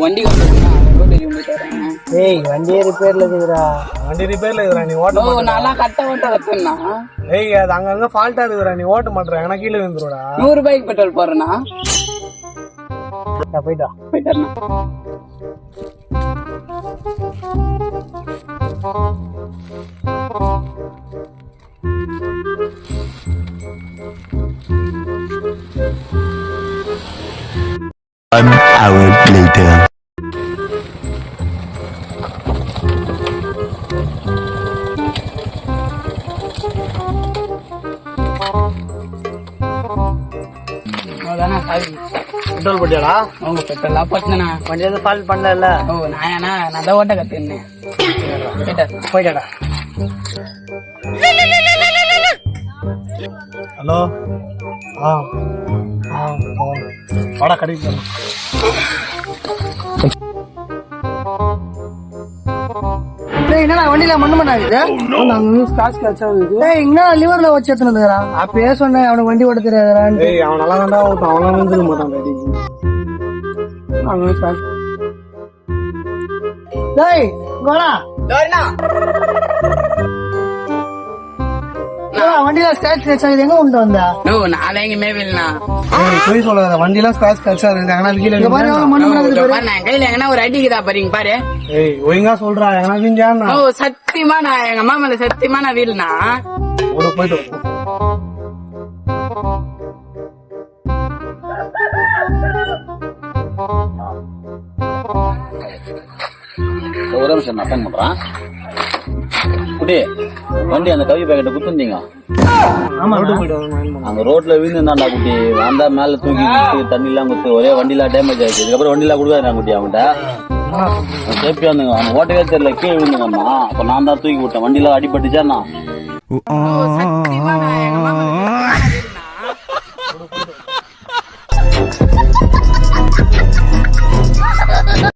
வண்டி ஏய் வண்டியே ரிப்பேர்ல இருக்குதுடா. வண்டி ரிப்பேர்ல இருக்குடா, நீ ஓட்ட மாட்டே. நல்லா கட்ட ஓட்ட கத்துனா. ஏய் அது அங்கங்க ஃபால்ட்டா இருக்குடா, நீ ஓட்ட மாட்டற. எனக்கு கீழ விழுந்துருடா. 100 ரூபாய்க்கு பெட்ரோல் போறேனா? போய்டா. An hour later. பெட்ரோல் போட்டியாடா? அவங்க பெட்ரோலா போட்டுனா வண்டி எதுவும் ஃபால்ட் பண்ணல. நான் தான் ஓட்ட கத்துனேன். போயிட்டாடா. ஹலோ. வாடா கடைக்கு. என்னடா வண்டியில மண்ணு பண்ணாது லிவர்ல வச்சு எடுத்துறான். அப்பயே சொன்னேன் அவனுக்கு வண்டி ஓட்ட தெரியாதுறான். அவன் நல்லா தான்டா ஓட்டான், அவன் விழுந்துக்க மாட்டான். டேய் கோலா வண்டியில ஸ்கிராட்ச் கிடைச்சாது, எங்க கொண்டு வந்தா? நான் எங்கேயுமே வில்லனா போய் சொல்லாத, வண்டிலாம் ஸ்கிராட்ச் கிடைச்சாது. நான் கையில எங்கன்னா ஒரு அடிக்குதா பாருங்க பாரு. ஏய் ஒழுங்கா சொல்றா, எனக்கு சத்தியமா நான் எங்க அம்மா மேல சத்தியமா நான் வீல்னா போயிட்டு ஒரு நிமிஷம் நான் அட்டன் பண்றேன். குடி வண்டி அந்த கவி பேக்கெட்டை குத்துந்தீங்க அங்க ரோட்ல விழுந்துருந்தாண்டா குட்டி. அந்த மேல தூக்கி தண்ணி எல்லாம் குத்து ஒரே வண்டியில டேமேஜ் ஆயிடுச்சு. இதுக்கப்புறம் வண்டியில கொடுக்காது குட்டி. அவன்கிட்ட சேஃப்டியா இருந்துங்க. அவன் ஓட்டவே தெரியல, கீழே விழுந்துங்கம்மா. அப்ப நான் தான் தூக்கி விட்டேன். வண்டியில அடிபட்டுச்சேன்னா சத்தியமா நான் எங்க அம்மா மேல வீல்னா